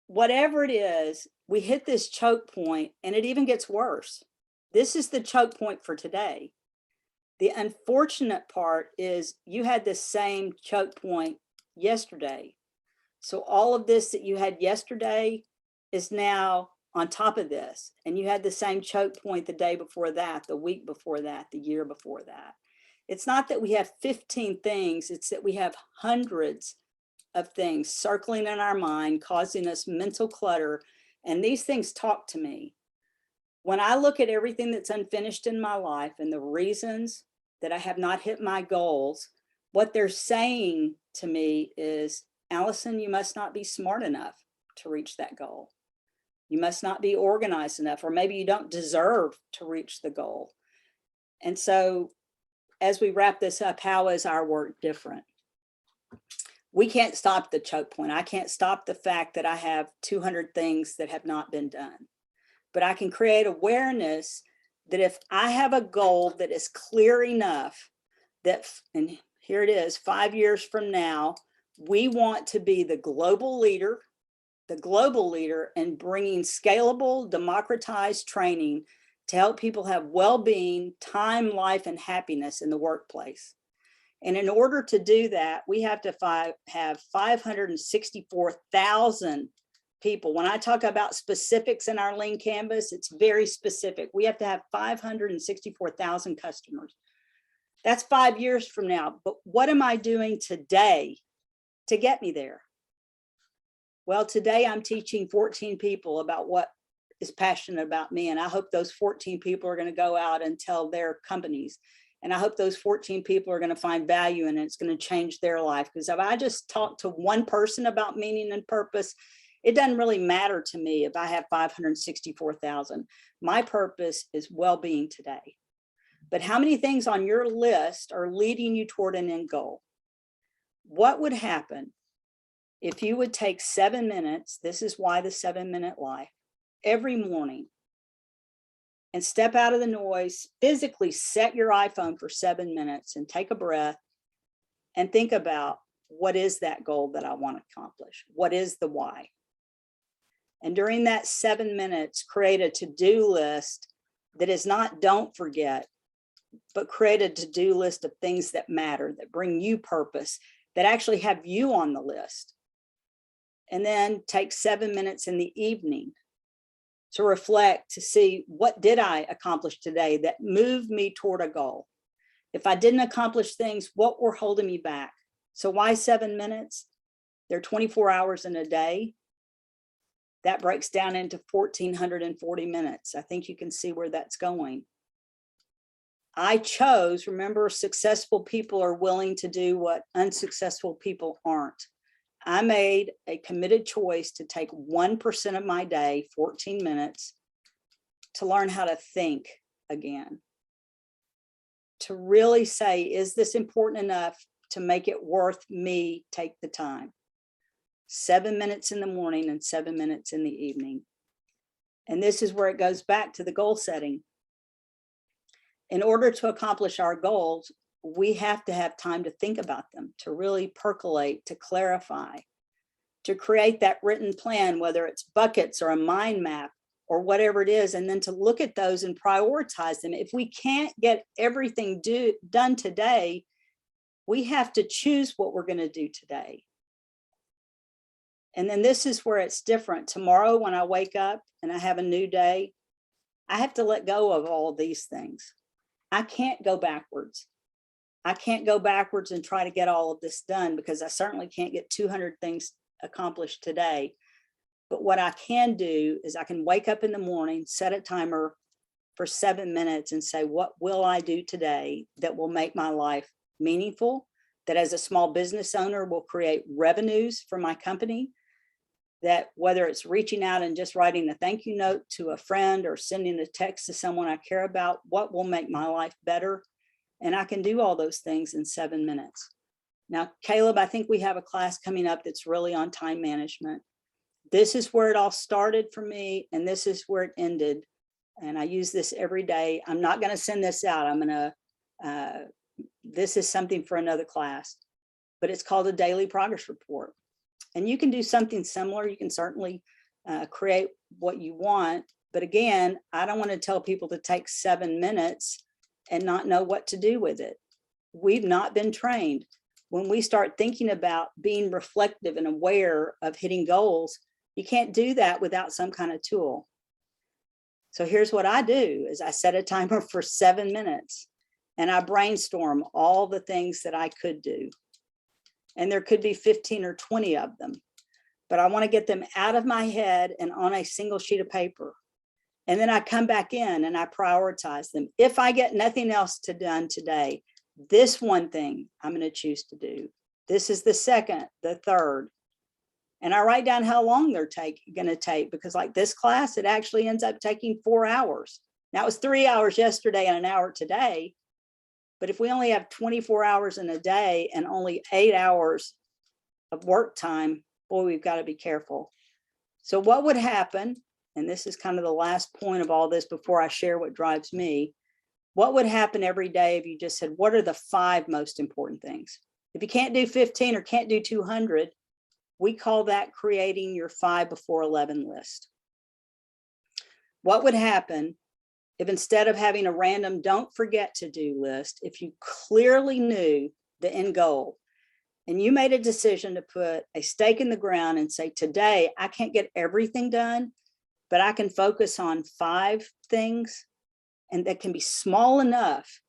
Whatever it is, we hit this choke point, and it even gets worse. This is the choke point for today. The unfortunate part is you had the same choke point yesterday. So all of this that you had yesterday is now on top of this. And you had the same choke point the day before that, the week before that, the year before that. It's not that we have 15 things, it's that we have hundreds of things circling in our mind, causing us mental clutter. And these things talk to me. When I look at everything that's unfinished in my life and the reasons that I have not hit my goals, what they're saying to me is, Allison, you must not be smart enough to reach that goal. You must not be organized enough, or maybe you don't deserve to reach the goal. And so as we wrap this up, how is our work different? We can't stop the choke point. I can't stop the fact that I have 200 things that have not been done. But I can create awareness that if I have a goal that is clear enough that, and here it is, 5 years from now, we want to be the global leader in bringing scalable, democratized training to help people have well-being, time, life, and happiness in the workplace. And in order to do that, we have to have 564,000 people. When I talk about specifics in our Lean Canvas, it's very specific. We have to have 564,000 customers. That's 5 years from now. But what am I doing today to get me there? Well, today I'm teaching 14 people about what is passionate about me. And I hope those 14 people are going to go out and tell their companies. And I hope those 14 people are going to find value in it. It's going to change their life. Because if I just talk to one person about meaning and purpose, it doesn't really matter to me if I have 564,000. My purpose is well-being today. But how many things on your list are leading you toward an end goal? What would happen if you would take 7 minutes, this is why the 7-minute life, every morning, and step out of the noise, physically set your iPhone for 7 minutes and take a breath and think about, what is that goal that I want to accomplish? What is the why? And during that 7 minutes, create a to-do list that is not don't forget, but create a to-do list of things that matter, that bring you purpose, that actually have you on the list. And then take 7 minutes in the evening to reflect, to see, what did I accomplish today that moved me toward a goal? If I didn't accomplish things, what were holding me back? So why 7 minutes? There are 24 hours in a day. That breaks down into 1,440 minutes. I think you can see where that's going. I chose, remember, successful people are willing to do what unsuccessful people aren't. I made a committed choice to take 1% of my day, 14 minutes, to learn how to think again. To really say, is this important enough to make it worth me take the time? 7 minutes in the morning and 7 minutes in the evening. And this is where it goes back to the goal setting. In order to accomplish our goals, we have to have time to think about them, to really percolate, to clarify, to create that written plan, whether it's buckets or a mind map or whatever it is, and then to look at those and prioritize them. If we can't get everything done today, we have to choose what we're going to do today. And then this is where it's different. Tomorrow, when I wake up and I have a new day, I have to let go of all these things. I can't go backwards. I can't go backwards and try to get all of this done, because I certainly can't get 200 things accomplished today. But what I can do is I can wake up in the morning, set a timer for 7 minutes and say, what will I do today that will make my life meaningful, that as a small business owner will create revenues for my company, that whether it's reaching out and just writing a thank you note to a friend or sending a text to someone I care about, what will make my life better? And I can do all those things in 7 minutes. Now, Caleb, I think we have a class coming up that's really on time management. This is where it all started for me, and this is where it ended. And I use this every day. I'm not going to send this out. I'm going to, this is something for another class, but it's called a daily progress report. And you can do something similar. You can certainly create what you want. But again, I don't want to tell people to take 7 minutes and not know what to do with it. We've not been trained. When we start thinking about being reflective and aware of hitting goals, you can't do that without some kind of tool. So here's what I do is I set a timer for 7 minutes and I brainstorm all the things that I could do. And there could be 15 or 20 of them, but I want to get them out of my head and on a single sheet of paper. And then I come back in and I prioritize them. If I get nothing else done today, this one thing I'm going to choose to do. This is the second, the third. And I write down how long they're going to take, because like this class, it actually ends up taking 4 hours. Now it was 3 hours yesterday and an hour today. But if we only have 24 hours in a day and only 8 hours of work time, boy, we've got to be careful. So what would happen, and this is kind of the last point of all this before I share what drives me, what would happen every day if you just said, what are the 5 most important things? If you can't do 15 or can't do 200, we call that creating your 5 before 11 list. What would happen if instead of having a random don't forget to do list, if you clearly knew the end goal and you made a decision to put a stake in the ground and say, today, I can't get everything done, but I can focus on 5 things, and that can be small enough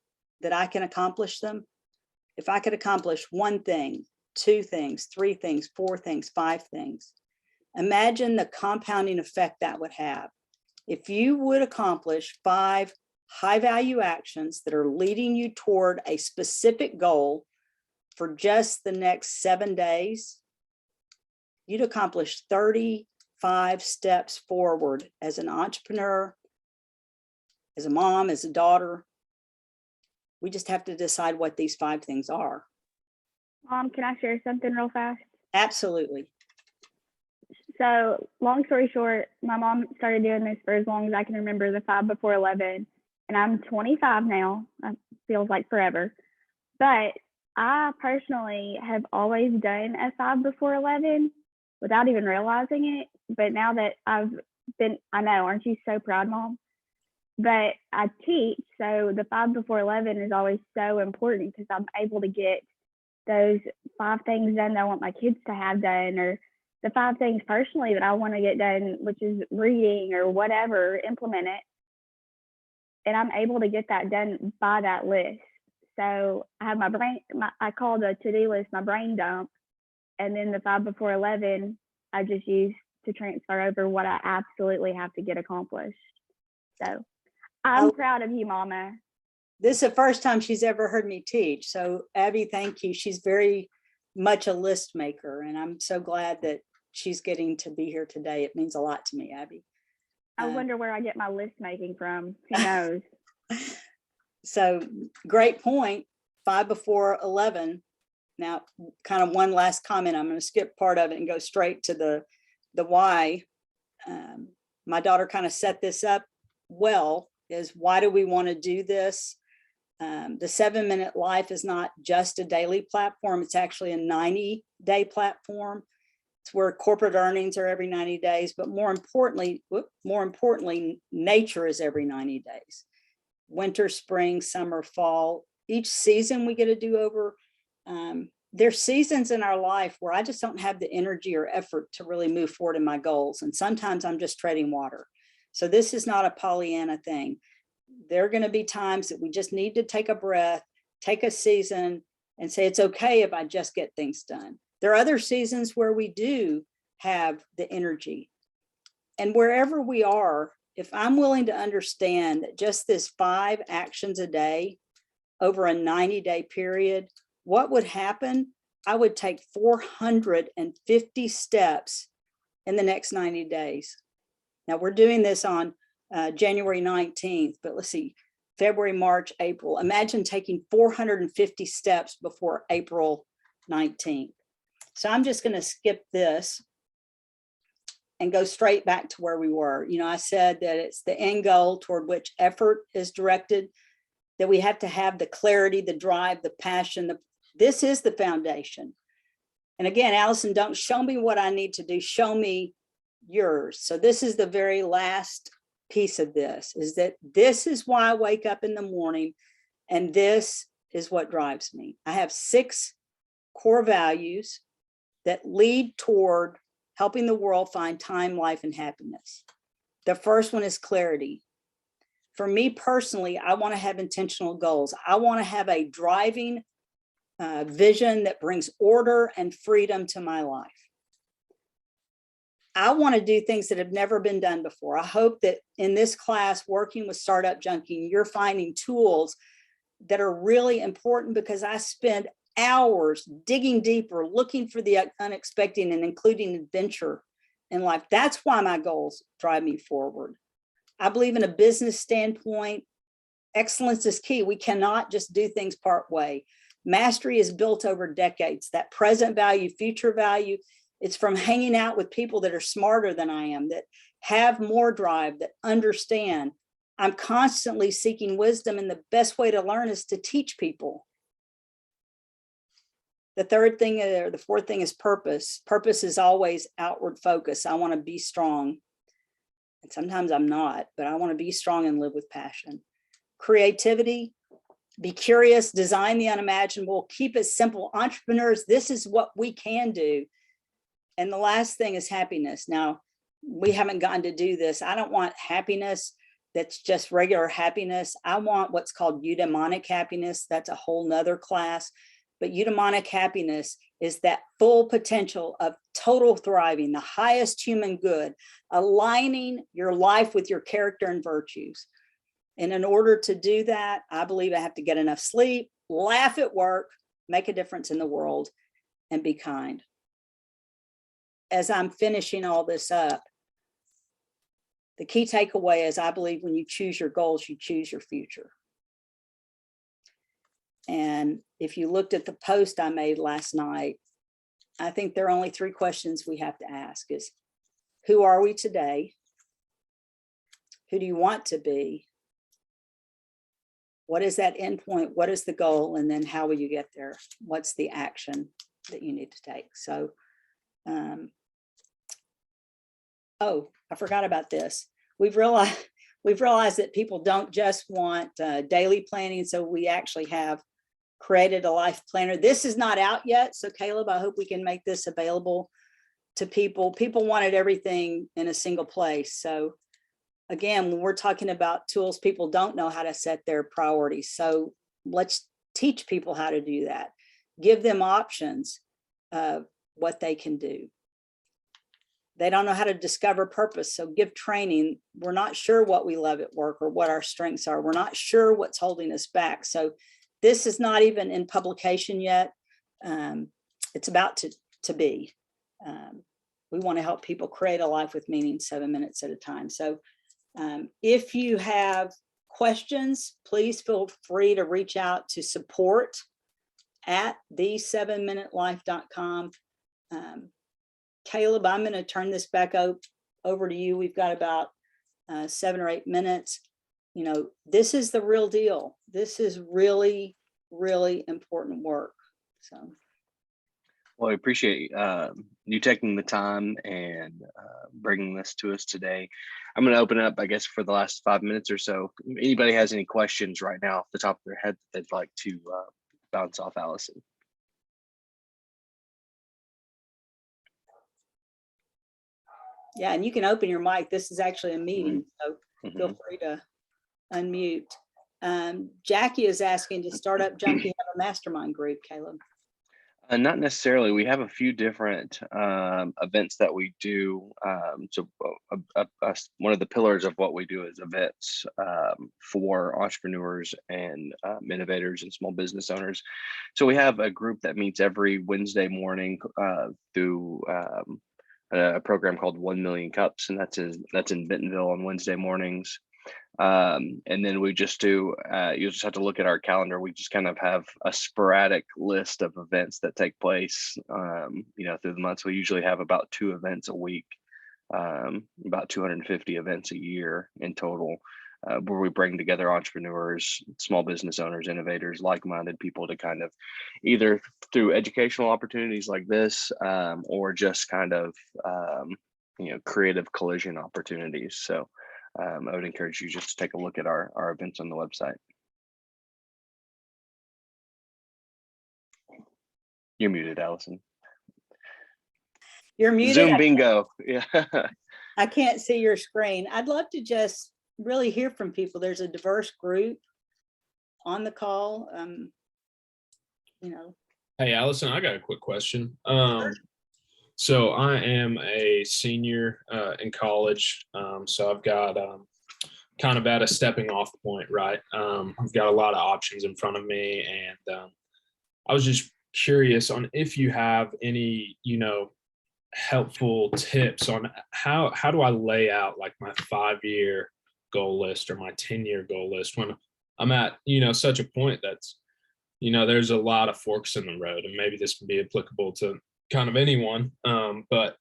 that I can accomplish them. If I could accomplish 1 thing, 2 things, 3 things, 4 things, 5 things, imagine the compounding effect that would have. If you would accomplish 5 high value actions that are leading you toward a specific goal for just the next 7 days, you'd accomplish 35 steps forward as an entrepreneur, as a mom, as a daughter. We just have to decide what these 5 things are. Mom, can I share something real fast? Absolutely. So long story short, my mom started doing this for as long as I can remember, the 5 before 11, and I'm 25 now. It feels like forever. But I personally have always done a 5 before 11 without even realizing it. But now that I know, aren't you so proud, Mom? But I teach, so the 5 before 11 is always so important because I'm able to get those 5 things done that I want my kids to have done, or the 5 things personally that I want to get done, which is reading or whatever, implement it. And I'm able to get that done by that list. So I have I call the to-do list my brain dump. And then the 5 before 11, I just use to transfer over what I absolutely have to get accomplished. So I'm proud of you, Mama. This is the first time she's ever heard me teach. So Abby, thank you. She's very much a list maker, and I'm so glad that she's getting to be here today. It means a lot to me, Abby. I wonder where I get my list making from. Who knows? So great point. 5 before 11. Now, kind of one last comment. I'm going to skip part of it and go straight to the why. My daughter kind of set this up well. Is why do we want to do this? The 7-minute life is not just a daily platform. It's actually a 90-day platform. It's where corporate earnings are every 90 days, but more importantly, nature is every 90 days. Winter, spring, summer, fall. Each season we get a do-over. There's seasons in our life where I just don't have the energy or effort to really move forward in my goals. And sometimes I'm just treading water. So this is not a Pollyanna thing. There are going to be times that we just need to take a breath, take a season, and say, it's okay if I just get things done. There are other seasons where we do have the energy. And wherever we are, if I'm willing to understand that just this 5 actions a day over a 90-day period, what would happen? I would take 450 steps in the next 90 days. Now we're doing this on January 19th, but let's see, February, March, April. Imagine taking 450 steps before April 19th. So I'm just going to skip this and go straight back to where we were. You know, I said that it's the end goal toward which effort is directed, that we have to have the clarity, the drive, the passion. This is the foundation. And again, Allison, don't show me what I need to do. Show me yours. So this is the very last piece of this, is that this is why I wake up in the morning, and this is what drives me. I have 6 core values that lead toward helping the world find time, life, and happiness. The first one is clarity. For me personally, I want to have intentional goals. I want to have a driving vision that brings order and freedom to my life. I want to do things that have never been done before. I hope that in this class, working with Startup Junkie, you're finding tools that are really important, because I spend hours digging deeper, looking for the unexpected and including adventure in life. That's why my goals drive me forward. I believe in a business standpoint, excellence is key. We cannot just do things part way. Mastery is built over decades. That present value, future value, it's from hanging out with people that are smarter than I am, that have more drive, that understand. I'm constantly seeking wisdom, and the best way to learn is to teach people. The third thing, or the fourth thing, is purpose. Purpose is always outward focus. I want to be strong. And sometimes I'm not, but I want to be strong and live with passion. Creativity, be curious, design the unimaginable, keep it simple. Entrepreneurs, this is what we can do. And the last thing is happiness. Now, we haven't gotten to do this. I don't want happiness that's just regular happiness. I want what's called eudaimonic happiness. That's a whole nother class. But eudaimonic happiness is that full potential of total thriving, the highest human good, aligning your life with your character and virtues. And in order to do that, I believe I have to get enough sleep, laugh at work, make a difference in the world, and be kind. As I'm finishing all this up, the key takeaway is I believe when you choose your goals, you choose your future. And if you looked at the post I made last night, I think there are only 3 questions we have to ask is, who are we today? Who do you want to be? What is that end point? What is the goal? And then how will you get there? What's the action that you need to take? So, oh, I forgot about this. We've realized that people don't just want daily planning. So we actually have created a life planner. This is not out yet. So Caleb, I hope we can make this available to people. People wanted everything in a single place. So again, when we're talking about tools, people don't know how to set their priorities. So let's teach people how to do that. Give them options of what they can do. They don't know how to discover purpose. So give training. We're not sure what we love at work or what our strengths are. We're not sure what's holding us back. So this is not even in publication yet. It's about to be. We want to help people create a life with meaning 7 minutes at a time. So if you have questions, please feel free to reach out to support@the7minutelife.com. Caleb, I'm going to turn this back over to you. We've got about 7 or 8 minutes. You know, this is the real deal. This is really, really important work. So. Well, I appreciate you taking the time and bringing this to us today. I'm going to open up, I guess, for the last 5 minutes or so. If anybody has any questions right now off the top of their head that they'd like to bounce off Allison. Yeah, and you can open your mic. This is actually a meeting, so feel free to unmute. Jackie is asking, to Startup Junkie have a mastermind group, Caleb? Not necessarily. We have a few different events that we do. One of the pillars of what we do is events for entrepreneurs and innovators and small business owners. So we have a group that meets every Wednesday morning through a program called 1 Million Cups, and that's in Bentonville on Wednesday mornings. And then we just do, you just have to look at our calendar. We just kind of have a sporadic list of events that take place, through the months. We usually have about 2 events a week, about 250 events a year in total, where we bring together entrepreneurs, small business owners, innovators, like-minded people to kind of either through educational opportunities like this, or just kind of, creative collision opportunities. So I would encourage you just to take a look at our events on the website. You're muted, Allison. You're muted. Zoom bingo. Yeah. I can't see your screen. I'd love to just really hear from people. There's a diverse group on the call. Hey, Allison, I got a quick question. So I am a senior in college. So I've got kind of at a stepping off point, right? I've got a lot of options in front of me, and I was just curious on if you have any, helpful tips on how do I lay out like my 5-year goal list or my 10-year goal list when I'm at, such a point that's, there's a lot of forks in the road, and maybe this can be applicable to kind of anyone. But,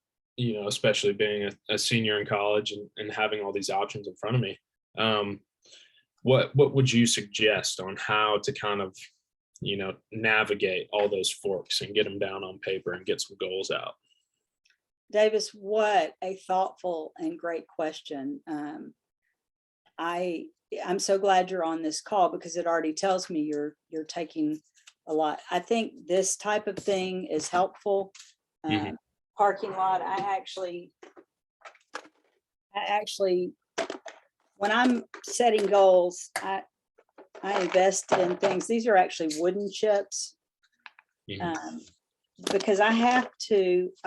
especially being a senior in college and having all these options in front of me. What would you suggest on how to kind of, navigate all those forks and get them down on paper and get some goals out? Davis, what a thoughtful and great question. I'm so glad you're on this call, because it already tells me you're taking a lot. I think this type of thing is helpful. Parking lot. I actually, when I'm setting goals, I invest in things. These are actually wooden chips. Because I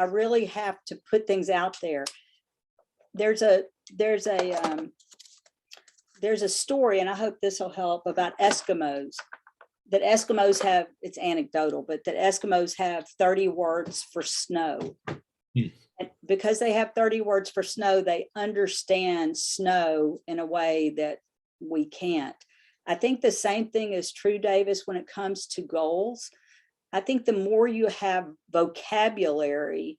really have to put things out there. There's a story, and I hope this will help, about Eskimos. That Eskimos have, it's anecdotal, but that Eskimos have 30 words for snow. And because they have 30 words for snow, they understand snow in a way that we can't. I think the same thing is true, Davis, when it comes to goals. I think the more you have vocabulary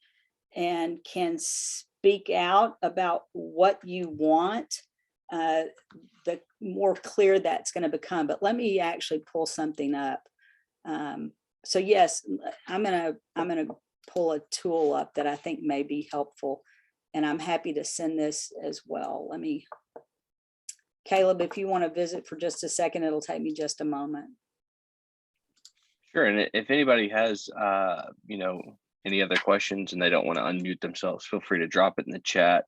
and can speak out about what you want, the more clear that's going to become. But let me actually pull something up. So yes, I'm gonna pull a tool up that I think may be helpful, and I'm happy to send this as well. Caleb, if you want to visit for just a second, it'll take me just a moment. Sure. And if anybody has, any other questions and they don't want to unmute themselves, feel free to drop it in the chat.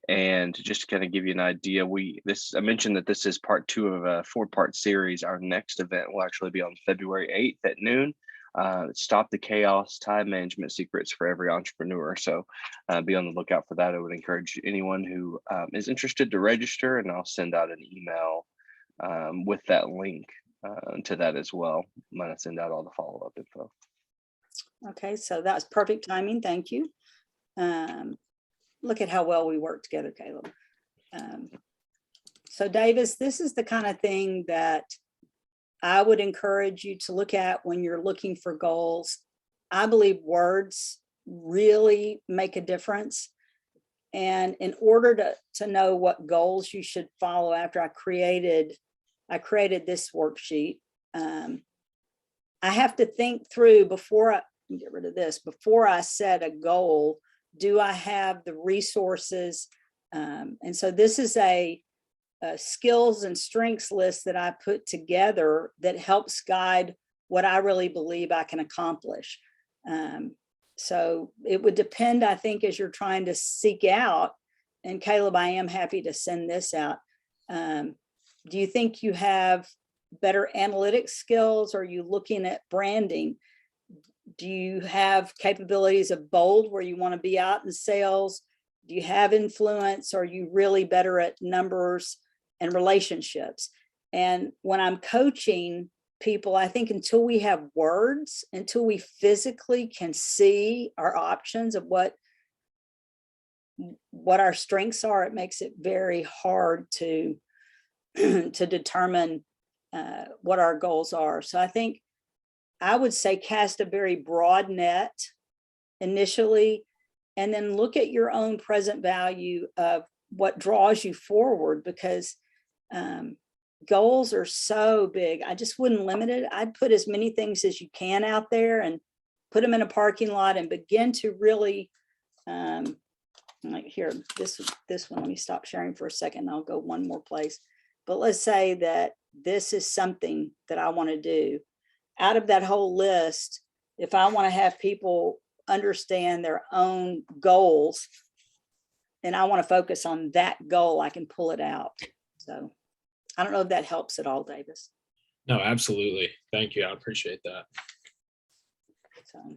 And just to kind of give you an idea, I mentioned that this is part 2 of a 4-part series. Our next event will actually be on February 8th at noon. Stop the Chaos: Time Management Secrets for Every Entrepreneur. So be on the lookout for that. I would encourage anyone who is interested to register, and I'll send out an email with that link to that as well. I'm going to send out all the follow-up info. Okay, so that's perfect timing. Thank you. Look at how well we work together, Caleb. So Davis, this is the kind of thing that I would encourage you to look at when you're looking for goals. I believe words really make a difference. And in order to know what goals you should follow after, I created this worksheet. I have to think through before I set a goal, do I have the resources? And so this is a skills and strengths list that I put together that helps guide what I really believe I can accomplish. So it would depend, I think, as you're trying to seek out, and Caleb, I am happy to send this out. Do you think you have better analytics skills? Are you looking at branding? Do you have capabilities of bold, where you want to be out in sales? Do you have influence? Are you really better at numbers and relationships? And when I'm coaching people, I think until we have words, until we physically can see our options of what our strengths are, it makes it very hard to determine what our goals are. So I think I would say cast a very broad net initially, and then look at your own present value of what draws you forward, because goals are so big. I just wouldn't limit it. I'd put as many things as you can out there and put them in a parking lot and begin to really, like here, this one, let me stop sharing for a second. I'll go one more place. But let's say that this is something that I want to do. Out of that whole list, if I want to have people understand their own goals and I want to focus on that goal, I can pull it out. So I don't know if that helps at all, Davis. No, absolutely. Thank you. I appreciate that. So,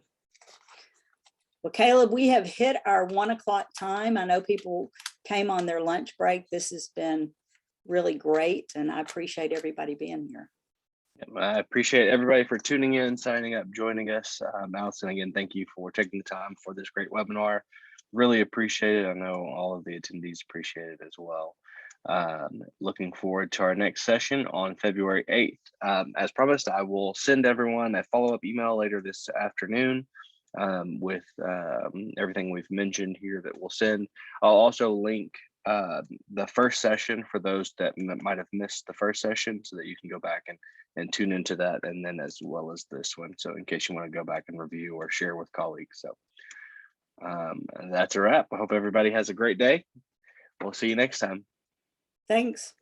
well, Caleb, we have hit our 1 o'clock time. I know people came on their lunch break. This has been really great, and I appreciate everybody being here. I appreciate everybody for tuning in, signing up, joining us. Allison, again, thank you for taking the time for this great webinar. Really appreciate it. I know all of the attendees appreciate it as well. Looking forward to our next session on February 8th. As promised, I will send everyone a follow-up email later this afternoon with everything we've mentioned here that we'll send. I'll also link the first session for those that might have missed the first session so that you can go back and tune into that, and then as well as this one. So in case you want to go back and review or share with colleagues. So that's a wrap. I hope everybody has a great day. We'll see you next time. Thanks.